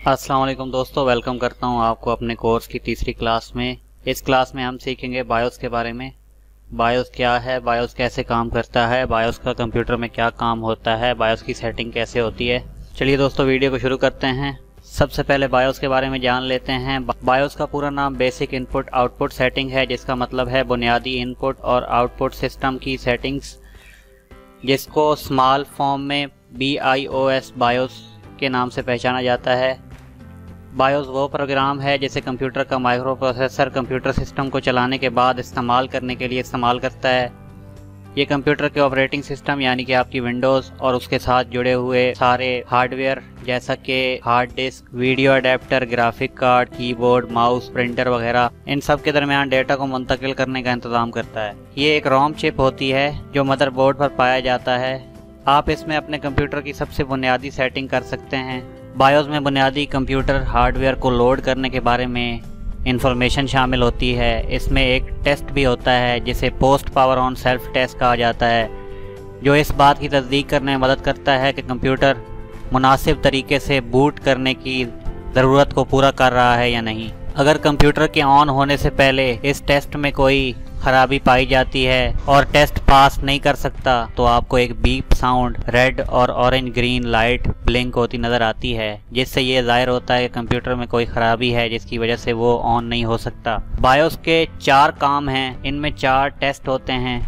अस्सलाम वालेकुम दोस्तों, वेलकम करता हूं आपको अपने कोर्स की तीसरी क्लास में। इस क्लास में हम सीखेंगे बायोस के बारे में। बायोस क्या है, बायोस कैसे काम करता है, बायोस का कंप्यूटर में क्या काम होता है, बायोस की सेटिंग कैसे होती है। चलिए दोस्तों, वीडियो को शुरू करते हैं। सबसे पहले बायोस के बारे में जान लेते हैं। बायोस का पूरा नाम बेसिक इनपुट आउटपुट सेटिंग है, जिसका मतलब है बुनियादी इनपुट और आउटपुट सिस्टम की सेटिंग्स, जिसको स्मॉल फॉर्म में BIOS बायोस के नाम से पहचाना जाता है। बायोस वो प्रोग्राम है जिसे कंप्यूटर का माइक्रो प्रोसेसर कंप्यूटर सिस्टम को चलाने के बाद इस्तेमाल करने के लिए इस्तेमाल करता है। ये कंप्यूटर के ऑपरेटिंग सिस्टम यानी कि आपकी विंडोज़ और उसके साथ जुड़े हुए सारे हार्डवेयर जैसा कि hard disk, video adapter, graphic card, keyboard, mouse, printer वगैरह, इन सब के दरमियान डेटा को मुंतकिल करने का इंतज़ाम करता है। ये एक रोम चिप होती है जो मदरबोर्ड पर पाया जाता है। आप इसमें अपने कंप्यूटर की सबसे बुनियादी सेटिंग कर सकते हैं। बायोस में बुनियादी कंप्यूटर हार्डवेयर को लोड करने के बारे में इंफॉर्मेशन शामिल होती है। इसमें एक टेस्ट भी होता है जिसे post power on self test कहा जाता है, जो इस बात की तस्दीक करने में मदद करता है कि कंप्यूटर मुनासिब तरीके से बूट करने की ज़रूरत को पूरा कर रहा है या नहीं। अगर कंप्यूटर के ऑन होने से पहले इस टेस्ट में कोई खराबी पाई जाती है और टेस्ट पास नहीं कर सकता तो आपको एक बीप साउंड, रेड और ऑरेंज ग्रीन लाइट ब्लिंक होती नज़र आती है, जिससे ये जाहिर होता है कि कंप्यूटर में कोई ख़राबी है जिसकी वजह से वो ऑन नहीं हो सकता। बायोस के 4 काम हैं, इनमें 4 टेस्ट होते हैं।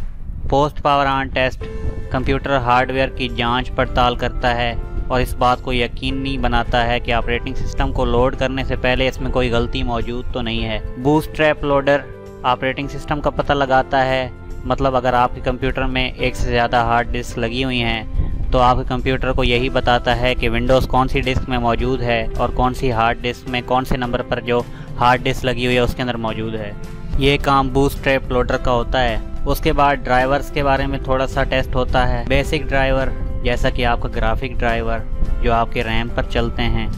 Post power on test computer hardware की जांच पड़ताल करता है और इस बात को यकीनी बनाता है कि ऑपरेटिंग सिस्टम को लोड करने से पहले इसमें कोई गलती मौजूद तो नहीं है। बूटस्ट्रैप लोडर ऑपरेटिंग सिस्टम का पता लगाता है, मतलब अगर आपके कंप्यूटर में एक से ज़्यादा हार्ड डिस्क लगी हुई हैं तो आपके कंप्यूटर को यही बताता है कि विंडोज़ कौन सी डिस्क में मौजूद है और कौन सी हार्ड डिस्क में कौन से नंबर पर जो हार्ड डिस्क लगी हुई है उसके अंदर मौजूद है। ये काम बूटस्ट्रैप लोडर का होता है। उसके बाद ड्राइवर्स के बारे में थोड़ा सा टेस्ट होता है। बेसिक ड्राइवर जैसा कि आपका ग्राफिक ड्राइवर जो आपके रैम पर चलते हैं,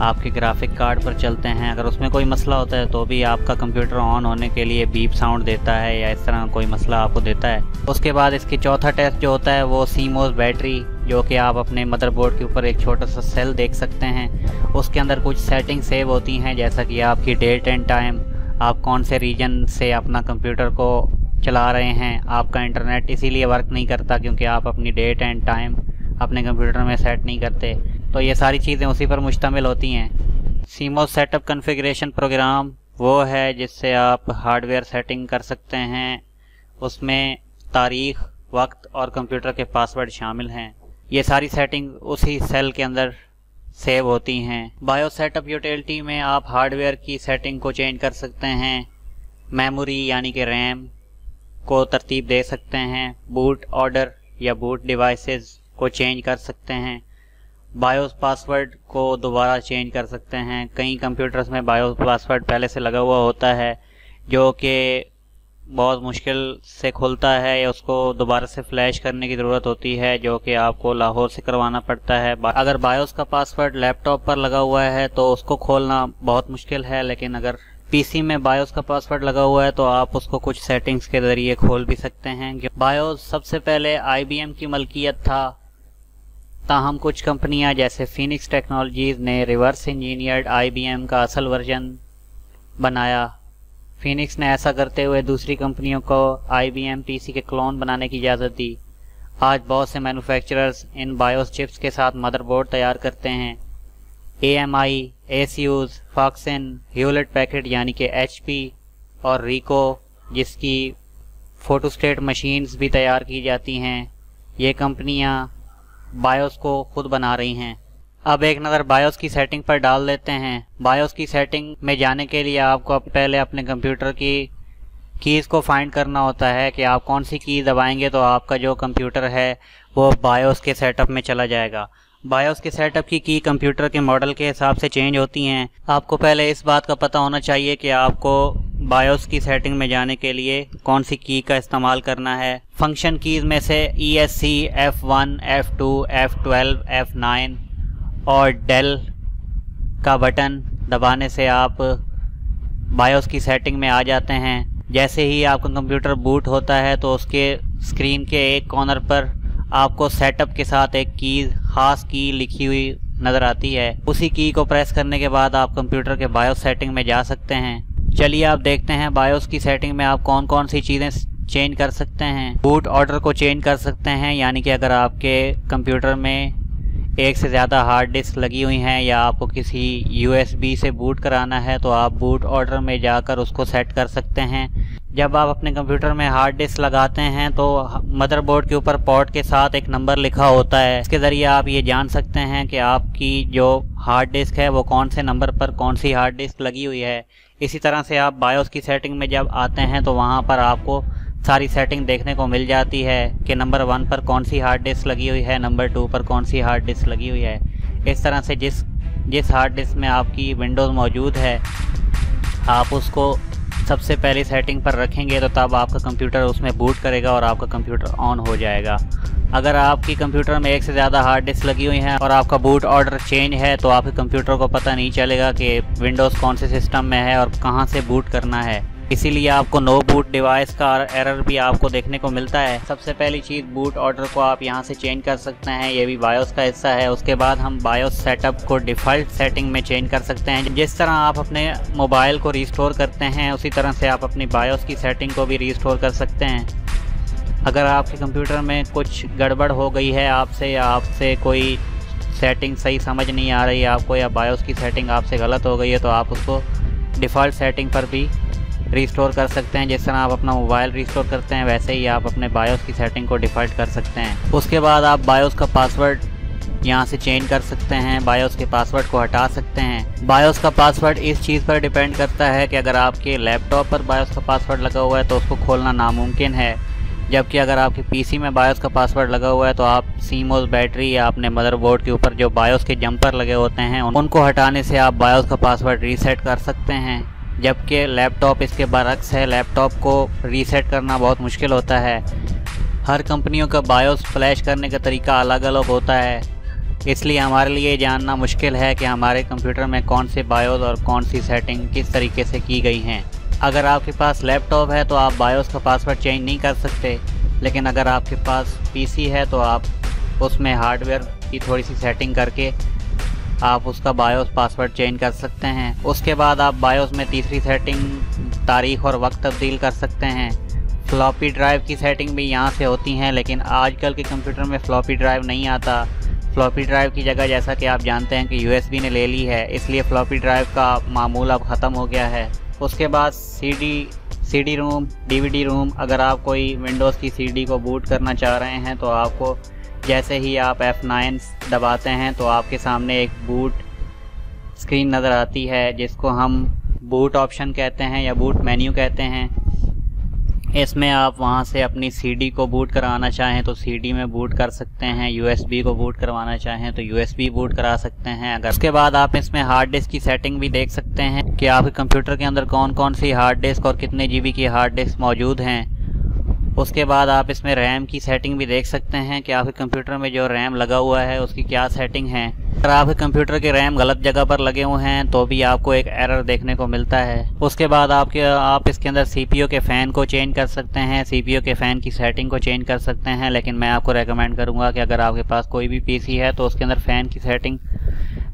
आपके ग्राफिक कार्ड पर चलते हैं, अगर उसमें कोई मसला होता है तो भी आपका कंप्यूटर ऑन होने के लिए बीप साउंड देता है या इस तरह कोई मसला आपको देता है। उसके बाद इसकी चौथा टेस्ट जो होता है वो CMOS बैटरी, जो कि आप अपने मदरबोर्ड के ऊपर एक छोटा सा सेल देख सकते हैं। उसके अंदर कुछ सेटिंग सेव होती हैं, जैसा कि आपकी डेट एंड टाइम, आप कौन से रीजन से अपना कंप्यूटर को चला रहे हैं। आपका इंटरनेट इसीलिए वर्क नहीं करता क्योंकि आप अपनी डेट एंड टाइम अपने कंप्यूटर में सेट नहीं करते, तो ये सारी चीज़ें उसी पर मुश्तमिल होती हैं। CMOS सेटअप कॉन्फ़िगरेशन प्रोग्राम वो है जिससे आप हार्डवेयर सेटिंग कर सकते हैं। उसमें तारीख़, वक्त और कंप्यूटर के पासवर्ड शामिल हैं। ये सारी सेटिंग उसी सेल के अंदर सेव होती हैं। बायोस सेटअप यूटिलिटी में आप हार्डवेयर की सेटिंग को चेंज कर सकते हैं, मेमोरी यानी कि रैम को तरतीब दे सकते हैं, बूट ऑर्डर या बूट डिवाइसेस को चेंज कर सकते हैं, बायोस पासवर्ड को दोबारा चेंज कर सकते हैं। कई कंप्यूटर्स में बायोस पासवर्ड पहले से लगा हुआ होता है जो कि बहुत मुश्किल से खुलता है या उसको दोबारा से फ्लैश करने की ज़रूरत होती है, जो कि आपको लाहौर से करवाना पड़ता है। अगर बायोस का पासवर्ड लैपटॉप पर लगा हुआ है तो उसको खोलना बहुत मुश्किल है, लेकिन अगर PC में बायोस का पासवर्ड लगा हुआ है तो आप उसको कुछ सेटिंग्स के ज़रिए खोल भी सकते हैं। बायोस सबसे पहले IBM की मलकियत था, ताहम कुछ कंपनियां जैसे फिनिक्स टेक्नोलॉजीज़ ने रिवर्स इंजीनियर्ड IBM का असल वर्जन बनाया। फिनिक्स ने ऐसा करते हुए दूसरी कंपनियों को IBM PC के क्लोन बनाने की इजाज़त दी। आज बहुत से मैन्युफैक्चरर्स इन बायोस चिप्स के साथ मदरबोर्ड तैयार करते हैं। AMI, ASUS, Foxconn, Hewlett Packard यानी कि HP और रिको जिसकी फोटोस्टेट मशीन्स भी तैयार की जाती हैं, ये कंपनियां बायोस को खुद बना रही हैं। अब एक नज़र बायोस की सेटिंग पर डाल देते हैं। बायोस की सेटिंग में जाने के लिए आपको पहले अपने कंप्यूटर की कीज़ को फाइंड करना होता है कि आप कौन सी की दबाएंगे तो आपका जो कंप्यूटर है वो बायोस के सेटअप में चला जाएगा। बायोस के सेटअप की कंप्यूटर के मॉडल के हिसाब से चेंज होती हैं। आपको पहले इस बात का पता होना चाहिए कि आपको बायोस की सेटिंग में जाने के लिए कौन सी की का इस्तेमाल करना है। फंक्शन कीज़ में से ESC, F1, F2, F12, F9 और डेल का बटन दबाने से आप बायोस की सेटिंग में आ जाते हैं। जैसे ही आपका कंप्यूटर बूट होता है तो उसके स्क्रीन के एक कॉर्नर पर आपको सेटअप के साथ एक की, ख़ास की लिखी हुई नज़र आती है, उसी की को प्रेस करने के बाद आप कंप्यूटर के बायोस सेटिंग में जा सकते हैं। चलिए आप देखते हैं बायोस की सेटिंग में आप कौन कौन सी चीज़ें चेंज कर सकते हैं। बूट ऑर्डर को चेंज कर सकते हैं, यानी कि अगर आपके कंप्यूटर में एक से ज़्यादा हार्ड डिस्क लगी हुई हैं या आपको किसी USB से बूट कराना है तो आप बूट ऑर्डर में जाकर उसको सेट कर सकते हैं। जब आप अपने कंप्यूटर में हार्ड डिस्क लगाते हैं तो मदरबोर्ड के ऊपर पोर्ट के साथ एक नंबर लिखा होता है। इसके ज़रिए आप ये जान सकते हैं कि आपकी जो हार्ड डिस्क है वो कौन से नंबर पर कौन सी हार्ड डिस्क लगी हुई है। इसी तरह से आप बायोस की सेटिंग में जब आते हैं तो वहाँ पर आपको सारी सेटिंग देखने को मिल जाती है कि नंबर 1 पर कौन सी हार्ड डिस्क लगी हुई है, नंबर 2 पर कौन सी हार्ड डिस्क लगी हुई है। इस तरह से जिस हार्ड डिस्क में आपकी विंडोज़ मौजूद है आप उसको सबसे पहली सेटिंग पर रखेंगे तो तब आपका कंप्यूटर उसमें बूट करेगा और आपका कंप्यूटर ऑन हो जाएगा। अगर आपकी कंप्यूटर में एक से ज़्यादा हार्ड डिस्क लगी हुई हैं और आपका बूट ऑर्डर चेंज है तो आपके कंप्यूटर को पता नहीं चलेगा कि विंडोज़ कौन से सिस्टम में है और कहाँ से बूट करना है। इसीलिए आपको नो बूट डिवाइस का एरर भी आपको देखने को मिलता है। सबसे पहली चीज़ बूट ऑर्डर को आप यहाँ से चेंज कर सकते हैं, ये भी बायोस का हिस्सा है। उसके बाद हम बायोस सेटअप को डिफ़ॉल्ट सेटिंग में चेंज कर सकते हैं। जिस तरह आप अपने मोबाइल को रीस्टोर करते हैं उसी तरह से आप अपनी बायोस की सेटिंग को भी रीस्टोर कर सकते हैं। अगर आपके कंप्यूटर में कुछ गड़बड़ हो गई है आपसे या आपसे कोई सेटिंग सही समझ नहीं आ रही है आपको, या बायोस की सेटिंग आपसे गलत हो गई है तो आप उसको डिफ़ॉल्ट सेटिंग पर भी रीस्टोर कर सकते हैं। जिस तरह आप अपना मोबाइल रीस्टोर करते हैं वैसे ही आप अपने बायोस की सेटिंग को डिफ़ॉल्ट कर सकते हैं। उसके बाद आप बायोस का पासवर्ड यहाँ से चेंज कर सकते हैं, बायोस के पासवर्ड को हटा सकते हैं। बायोस का पासवर्ड इस चीज़ पर डिपेंड करता है कि अगर आपके लैपटॉप पर बायोस का पासवर्ड लगा हुआ है तो उसको खोलना नामुमकिन है, जबकि अगर आपके PC में बायोस का पासवर्ड लगा हुआ है तो आप CMOS बैटरी या अपने मदरबोर्ड के ऊपर जो बायोस के जंपर लगे होते हैं उनको हटाने से आप बायोस का पासवर्ड रीसेट कर सकते हैं। जबकि लैपटॉप इसके बरक्स है, लैपटॉप को रीसेट करना बहुत मुश्किल होता है। हर कंपनियों का बायोस फ्लैश करने का तरीका अलग अलग होता है, इसलिए हमारे लिए जानना मुश्किल है कि हमारे कंप्यूटर में कौन से बायोस और कौन सी सेटिंग किस तरीके से की गई हैं। अगर आपके पास लैपटॉप है तो आप बायोस का पासवर्ड चेंज नहीं कर सकते, लेकिन अगर आपके पास PC है तो आप उसमें हार्डवेयर की थोड़ी सी सेटिंग करके आप उसका बायोस पासवर्ड चेंज कर सकते हैं। उसके बाद आप बायोस में तीसरी सेटिंग तारीख़ और वक्त तब्दील कर सकते हैं। फ्लॉपी ड्राइव की सेटिंग भी यहाँ से होती हैं, लेकिन आजकल के कंप्यूटर में फ्लॉपी ड्राइव नहीं आता। फ्लॉपी ड्राइव की जगह जैसा कि आप जानते हैं कि USB ने ले ली है, इसलिए फ्लॉपी ड्राइव का मामूल अब ख़त्म हो गया है। उसके बाद CD रोम, DVD रोम, अगर आप कोई विंडोज़ की CD को बूट करना चाह रहे हैं तो आपको जैसे ही आप F9 दबाते हैं तो आपके सामने एक बूट स्क्रीन नज़र आती है जिसको हम बूट ऑप्शन कहते हैं या बूट मेन्यू कहते हैं। इसमें आप वहां से अपनी CD को बूट कराना चाहें तो CD में बूट कर सकते हैं, USB को बूट करवाना चाहें तो USB बूट करा सकते हैं। अगर उसके बाद आप इसमें हार्ड डिस्क की सेटिंग भी देख सकते हैं कि आपके कंप्यूटर के अंदर कौन कौन सी हार्ड डिस्क और कितने GB की हार्ड डिस्क मौजूद हैं। उसके बाद आप इसमें रैम की सेटिंग भी देख सकते हैं कि आपके कंप्यूटर में जो रैम लगा हुआ है उसकी क्या सेटिंग है। अगर आपके कंप्यूटर के रैम गलत जगह पर लगे हुए हैं तो भी आपको एक एरर देखने को मिलता है। उसके बाद आप इसके अंदर CPU के फ़ैन को चेंज कर सकते हैं, CPU के फ़ैन की सेटिंग को चेंज कर सकते हैं, लेकिन मैं आपको रेकमेंड करूँगा कि अगर आपके पास कोई भी PC है तो उसके अंदर फ़ैन की सेटिंग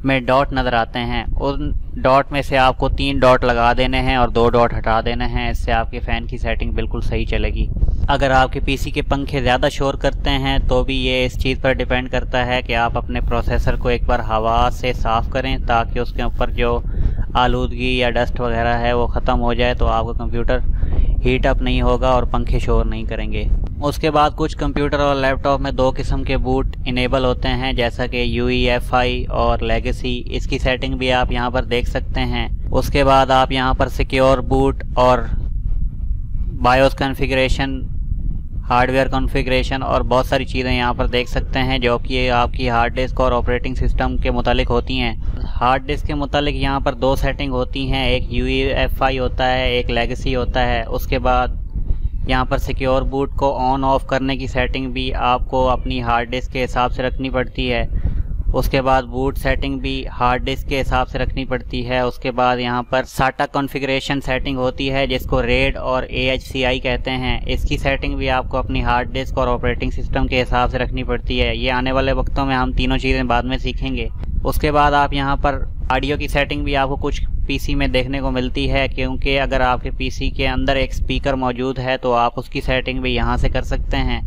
में डॉट नज़र आते हैं, उन डॉट में से आपको 3 डॉट लगा देने हैं और 2 डॉट हटा देने हैं। इससे आपके फ़ैन की सेटिंग बिल्कुल सही चलेगी। अगर आपके PC के पंखे ज़्यादा शोर करते हैं तो भी ये इस चीज़ पर डिपेंड करता है कि आप अपने प्रोसेसर को एक बार हवा से साफ़ करें ताकि उसके ऊपर जो आलूदगी या डस्ट वगैरह है वो ख़त्म हो जाए, तो आपका कंप्यूटर हीट अप नहीं होगा और पंखे शोर नहीं करेंगे। उसके बाद कुछ कंप्यूटर और लैपटॉप में 2 किस्म के बूट इनेबल होते हैं, जैसा कि UEFI और लेगेसी। इसकी सेटिंग भी आप यहाँ पर देख सकते हैं। उसके बाद आप यहाँ पर सिक्योर बूट और बायोस कॉन्फ़िगरेशन, हार्डवेयर कॉन्फ़िगरेशन और बहुत सारी चीज़ें यहाँ पर देख सकते हैं जो कि आपकी हार्ड डिस्क और ऑपरेटिंग सिस्टम के मुतालिक होती हैं। हार्ड डिस्क के मुतालिक यहाँ पर 2 सेटिंग होती हैं, एक UEFI होता है, एक लेगेसी होता है। उसके बाद यहाँ पर सिक्योर बूट को ऑन ऑफ करने की सेटिंग भी आपको अपनी हार्ड डिस्क के हिसाब से रखनी पड़ती है। उसके बाद बूट सेटिंग भी हार्ड डिस्क के हिसाब से रखनी पड़ती है। उसके बाद यहाँ पर SATA कॉन्फ़िगरेशन सेटिंग होती है जिसको RAID और AHCI कहते हैं। इसकी सेटिंग भी आपको अपनी हार्ड डिस्क और ऑपरेटिंग सिस्टम के हिसाब से रखनी पड़ती है। ये आने वाले वक्तों में हम तीनों चीज़ें बाद में सीखेंगे। उसके बाद आप यहाँ पर ऑडियो की सेटिंग भी आपको कुछ पीसी में देखने को मिलती है, क्योंकि अगर आपके पीसी के अंदर एक स्पीकर मौजूद है तो आप उसकी सेटिंग भी यहाँ से कर सकते हैं।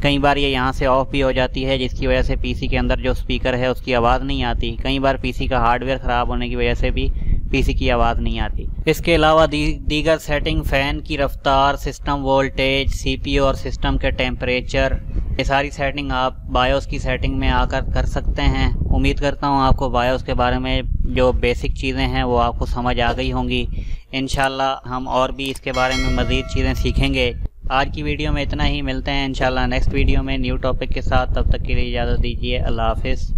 कई बार ये यहाँ से ऑफ भी हो जाती है, जिसकी वजह से पीसी के अंदर जो स्पीकर है उसकी आवाज़ नहीं आती। कई बार पीसी का हार्डवेयर ख़राब होने की वजह से भी पीसी की आवाज़ नहीं आती। इसके अलावा दीगर सेटिंग, फ़ैन की रफ्तार, सिस्टम वोल्टेज, सीपीयू और सिस्टम के टेम्परेचर, ये सारी सेटिंग आप बायोस की सेटिंग में आकर कर सकते हैं। उम्मीद करता हूँ आपको बायोस के बारे में जो बेसिक चीज़ें हैं वो आपको समझ आ गई होंगी। इंशाल्लाह हम और भी इसके बारे में मज़ीद चीज़ें सीखेंगे। आज की वीडियो में इतना ही, मिलते हैं इंशाल्लाह नेक्स्ट वीडियो में न्यू टॉपिक के साथ। तब तक के लिए इजाज़त दीजिए। अल्लाह हाफिज़।